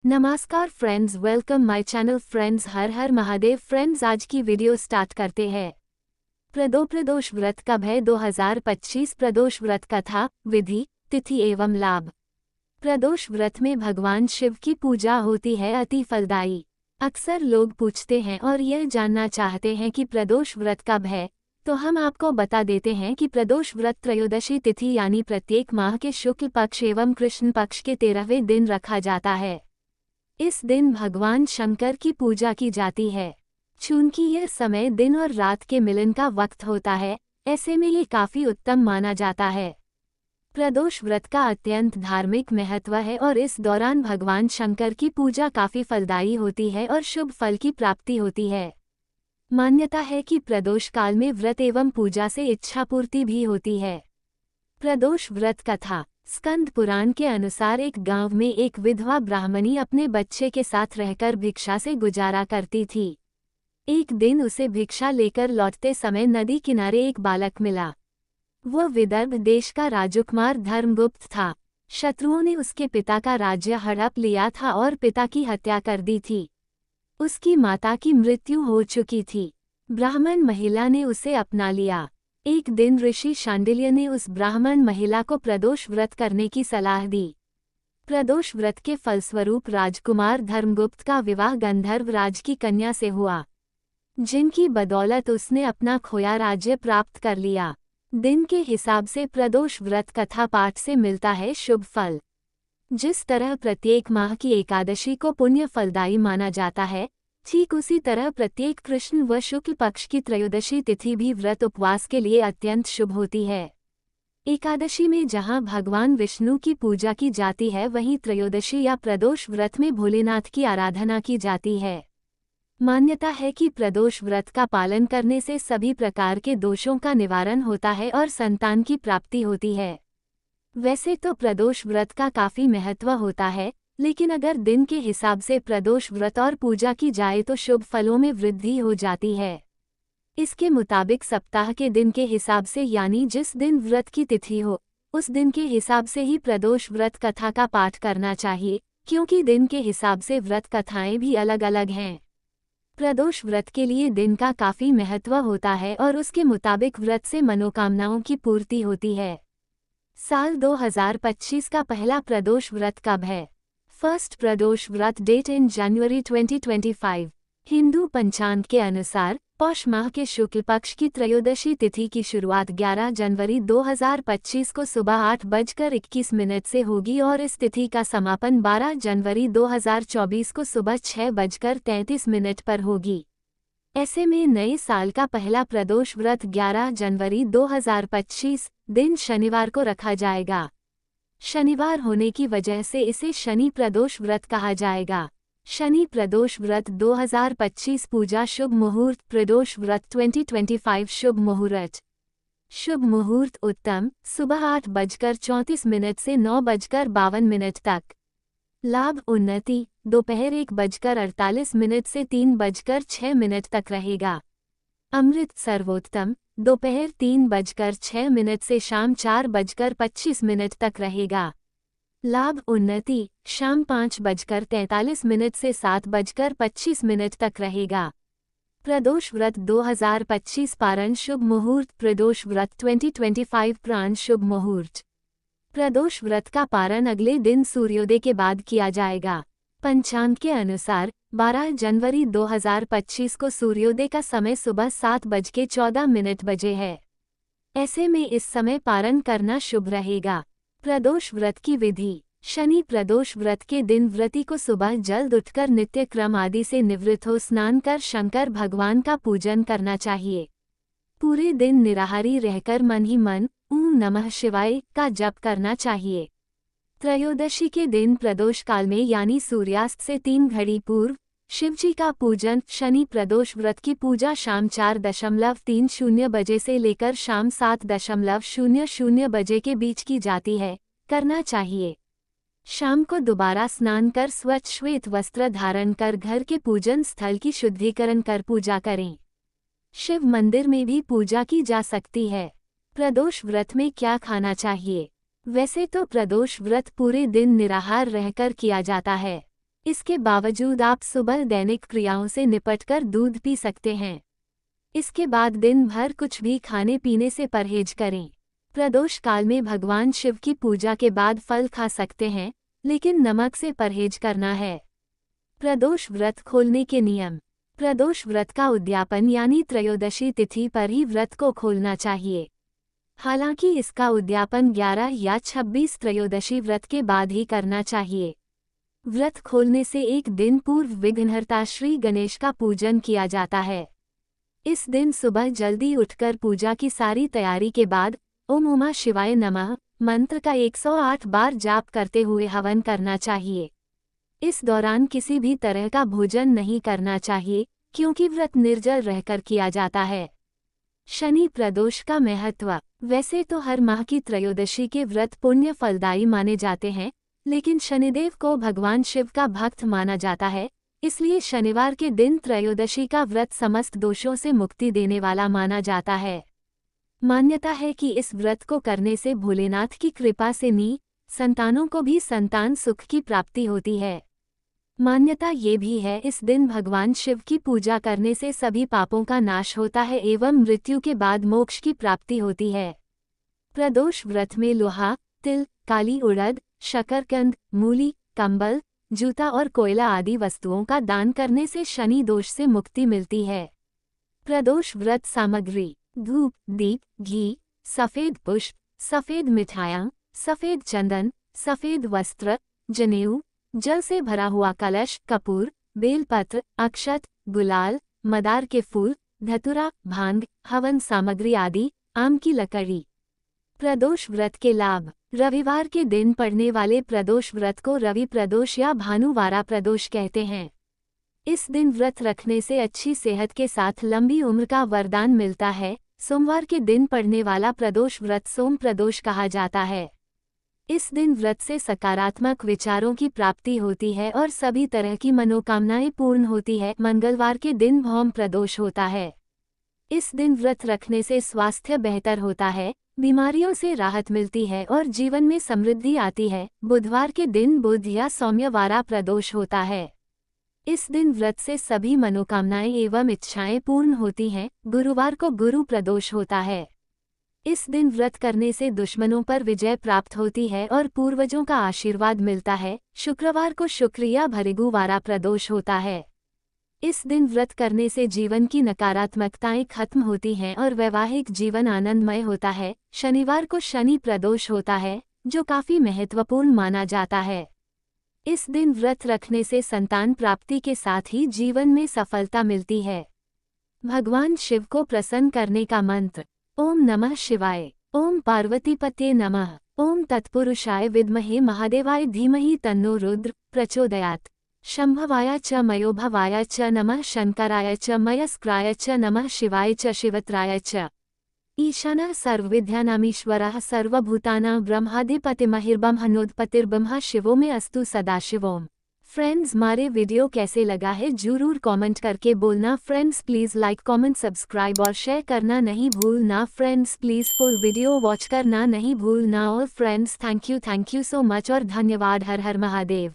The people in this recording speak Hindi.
नमस्कार friends, welcome my channel friends. Her her Mahadev friends. आज की वीडियो स्टार्ट करते हैं। प्रदोष व्रत कब है? 2025। प्रदोष व्रत कथा, विधि, तिथि एवं लाभ। प्रदोष व्रत में भगवान शिव की पूजा होती है, अति फलदायी। अक्सर लोग पूछते हैं और यह जानना चाहते हैं कि प्रदोष व्रत कब है, तो हम आपको बता देते हैं कि प्रदोष व्रत त्रयोदशी तिथि यानी प्रत्येक माह के शुक्ल पक्ष एवं कृष्ण पक्ष के 13वें दिन रखा जाता है। इस दिन भगवान शंकर की पूजा की जाती है। चूंकि यह समय दिन और रात के मिलन का वक्त होता है, ऐसे में ये काफी उत्तम माना जाता है। प्रदोष व्रत का अत्यंत धार्मिक महत्व है और इस दौरान भगवान शंकर की पूजा काफी फलदायी होती है और शुभ फल की प्राप्ति होती है। मान्यता है कि प्रदोष काल में व्रत एवं पूजा से इच्छा पूर्ति भी होती है। प्रदोष व्रत कथा। स्कंद पुराण के अनुसार एक गांव में एक विधवा ब्राह्मणी अपने बच्चे के साथ रहकर भिक्षा से गुजारा करती थी। एक दिन उसे भिक्षा लेकर लौटते समय नदी किनारे एक बालक मिला। वह विदर्भ देश का राजकुमार धर्मगुप्त था। शत्रुओं ने उसके पिता का राज्य हड़प लिया था और पिता की हत्या कर दी थी। उसकी माता की मृत्यु हो चुकी थी। ब्राह्मण महिला ने उसे अपना लिया। एक दिन ऋषि शांडिल्य ने उस ब्राह्मण महिला को प्रदोष व्रत करने की सलाह दी। प्रदोष व्रत के फलस्वरूप राजकुमार धर्मगुप्त का विवाह गंधर्व राज की कन्या से हुआ, जिनकी बदौलत उसने अपना खोया राज्य प्राप्त कर लिया। दिन के हिसाब से प्रदोष व्रत कथा पाठ से मिलता है शुभ फल। जिस तरह प्रत्येक माह की एकादशी को पुण्य फलदायी माना जाता है, ठीक उसी तरह प्रत्येक कृष्ण व शुक्ल पक्ष की त्रयोदशी तिथि भी व्रत उपवास के लिए अत्यंत शुभ होती है। एकादशी में जहां भगवान विष्णु की पूजा की जाती है, वहीं त्रयोदशी या प्रदोष व्रत में भोलेनाथ की आराधना की जाती है। मान्यता है कि प्रदोष व्रत का पालन करने से सभी प्रकार के दोषों का निवारण होता है और संतान की प्राप्ति होती है। वैसे तो प्रदोष व्रत का काफी महत्व होता है, लेकिन अगर दिन के हिसाब से प्रदोष व्रत और पूजा की जाए तो शुभ फलों में वृद्धि हो जाती है। इसके मुताबिक सप्ताह के दिन के हिसाब से, यानी जिस दिन व्रत की तिथि हो, उस दिन के हिसाब से ही प्रदोष व्रत कथा का पाठ करना चाहिए, क्योंकि दिन के हिसाब से व्रत कथाएं भी अलग अलग हैं। प्रदोष व्रत के लिए दिन का काफी महत्व होता है और उसके मुताबिक व्रत से मनोकामनाओं की पूर्ति होती है। साल 2025 का पहला प्रदोष व्रत कब है? फर्स्ट प्रदोष व्रत डेट इन जनवरी 2025। हिंदू पंचांग के अनुसार पौष माह के शुक्ल पक्ष की त्रयोदशी तिथि की शुरुआत 11 जनवरी 2025 को सुबह 8:21 से होगी और इस तिथि का समापन 12 जनवरी 2024 को सुबह 6:33 पर होगी। ऐसे में नए साल का पहला प्रदोष व्रत 11 जनवरी 2025 दिन शनिवार को रखा जाएगा। शनिवार होने की वजह से इसे शनि प्रदोष व्रत कहा जाएगा। शनि प्रदोष व्रत 2025 पूजा शुभ मुहूर्त। प्रदोष व्रत 2025 शुभ मुहूर्त। शुभ मुहूर्त उत्तम, सुबह 8:34 से 9:52 तक। लाभ उन्नति, दोपहर 1:48 से 3:06 तक रहेगा। अमृत सर्वोत्तम, दोपहर 3:06 से शाम 4:25 तक रहेगा। लाभ उन्नति, शाम 5:43 से 7:25 तक रहेगा। प्रदोष व्रत 2025 पारण शुभ मुहूर्त। प्रदोष व्रत 2025 प्राण शुभ मुहूर्त। प्रदोष व्रत का पारण अगले दिन सूर्योदय के बाद किया जाएगा। पंचांग के अनुसार 12 जनवरी 2025 को सूर्योदय का समय सुबह 7:14 है। ऐसे में इस समय पारण करना शुभ रहेगा। प्रदोष व्रत की विधि। शनि प्रदोष व्रत के दिन व्रती को सुबह जल्द उठकर नित्य क्रम आदि से निवृत्त हो स्नान कर शंकर भगवान का पूजन करना चाहिए। पूरे दिन निराहारी रहकर मन ही मन ओम नमः शिवाय का जप करना चाहिए। त्रयोदशी के दिन प्रदोष काल में यानी सूर्यास्त से 3 घड़ी पूर्व शिवजी का पूजन। शनि प्रदोष व्रत की पूजा शाम 4:30 बजे से लेकर शाम 7:00 बजे के बीच की जाती है, करना चाहिए। शाम को दोबारा स्नान कर स्वच्छ श्वेत वस्त्र धारण कर घर के पूजन स्थल की शुद्धिकरण कर पूजा करें। शिव मंदिर में भी पूजा की जा सकती है। प्रदोष व्रत में क्या खाना चाहिए? वैसे तो प्रदोष व्रत पूरे दिन निराहार रहकर किया जाता है, इसके बावजूद आप सुबह दैनिक क्रियाओं से निपटकर दूध पी सकते हैं। इसके बाद दिन भर कुछ भी खाने पीने से परहेज करें। प्रदोष काल में भगवान शिव की पूजा के बाद फल खा सकते हैं, लेकिन नमक से परहेज करना है। प्रदोष व्रत खोलने के नियम। प्रदोष व्रत का उद्यापन यानी त्रयोदशी तिथि पर ही व्रत को खोलना चाहिए। हालांकि इसका उद्यापन 11 या 26 त्रयोदशी व्रत के बाद ही करना चाहिए। व्रत खोलने से एक दिन पूर्व विघ्नहर्ता श्री गणेश का पूजन किया जाता है। इस दिन सुबह जल्दी उठकर पूजा की सारी तैयारी के बाद ओम उमा शिवाय नमः मंत्र का 108 बार जाप करते हुए हवन करना चाहिए। इस दौरान किसी भी तरह का भोजन नहीं करना चाहिए, क्योंकि व्रत निर्जल रहकर किया जाता है। शनि प्रदोष का महत्व। वैसे तो हर माह की त्रयोदशी के व्रत पुण्य फलदायी माने जाते हैं, लेकिन शनिदेव को भगवान शिव का भक्त माना जाता है, इसलिए शनिवार के दिन त्रयोदशी का व्रत समस्त दोषों से मुक्ति देने वाला माना जाता है। मान्यता है कि इस व्रत को करने से भोलेनाथ की कृपा से संतानों को भी संतान सुख की प्राप्ति होती है। मान्यता ये भी है इस दिन भगवान शिव की पूजा करने से सभी पापों का नाश होता है एवं मृत्यु के बाद मोक्ष की प्राप्ति होती है। प्रदोष व्रत में लोहा, तिल, काली उड़द, शकरकंद, मूली, कंबल, जूता और कोयला आदि वस्तुओं का दान करने से शनि दोष से मुक्ति मिलती है। प्रदोष व्रत सामग्री। धूप, दीप, घी, सफेद पुष्प, सफेद मिठाइयाँ, सफेद चंदन, सफेद वस्त्र, जनेऊ, जल से भरा हुआ कलश, कपूर, बेलपत्र, अक्षत, गुलाल, मदार के फूल, धतूरा, भांग, हवन सामग्री आदि, आम की लकड़ी। प्रदोष व्रत के लाभ। रविवार के दिन पड़ने वाले प्रदोष व्रत को रवि प्रदोष या भानुवारा प्रदोष कहते हैं। इस दिन व्रत रखने से अच्छी सेहत के साथ लंबी उम्र का वरदान मिलता है। सोमवार के दिन पड़ने वाला प्रदोष व्रत सोम प्रदोष कहा जाता है। इस दिन व्रत से सकारात्मक विचारों की प्राप्ति होती है और सभी तरह की मनोकामनाएं पूर्ण होती है। मंगलवार के दिन भौम प्रदोष होता है। इस दिन व्रत रखने से स्वास्थ्य बेहतर होता है, बीमारियों से राहत मिलती है और जीवन में समृद्धि आती है। बुधवार के दिन बुध या सौम्यवारा प्रदोष होता है। इस दिन व्रत से सभी मनोकामनाएं एवं इच्छाएं पूर्ण होती हैं। गुरुवार को गुरु प्रदोष होता है। इस दिन व्रत करने से दुश्मनों पर विजय प्राप्त होती है और पूर्वजों का आशीर्वाद मिलता है। शुक्रवार को शुक्र या भृगुवारा प्रदोष होता है। इस दिन व्रत करने से जीवन की नकारात्मकताएं खत्म होती हैं और वैवाहिक जीवन आनंदमय होता है। शनिवार को शनि प्रदोष होता है, जो काफी महत्वपूर्ण माना जाता है। इस दिन व्रत रखने से संतान प्राप्ति के साथ ही जीवन में सफलता मिलती है। भगवान शिव को प्रसन्न करने का मंत्र। ओम नमः शिवाय। ओम पार्वतीपते नमः। ओम तत्पुरुषाय विद्महे महादेवाय धीमहि तन्नो रुद्र प्रचोदयात्। शंभवाय च मयोभवाय च नमः शंकराय च मयस्क्राय च नमः शिवाय च शिवत्राय च। ईशानः सर्वविद्यानामीश्वरः सर्वभूतानां ब्रह्माधिपतिर्ब्रह्मणोत्पत्तिर्ब्रह्मा शिवो में अस्तु सदाशिवोम। फ्रेंड्स, हमारे वीडियो कैसे लगा है जरूर कमेंट करके बोलना। Friends please like comment subscribe और शेयर करना नहीं भूलना। Friends please full video watch करना नहीं भूलना। और friends thank you so much और धन्यवाद। हर हर महादेव।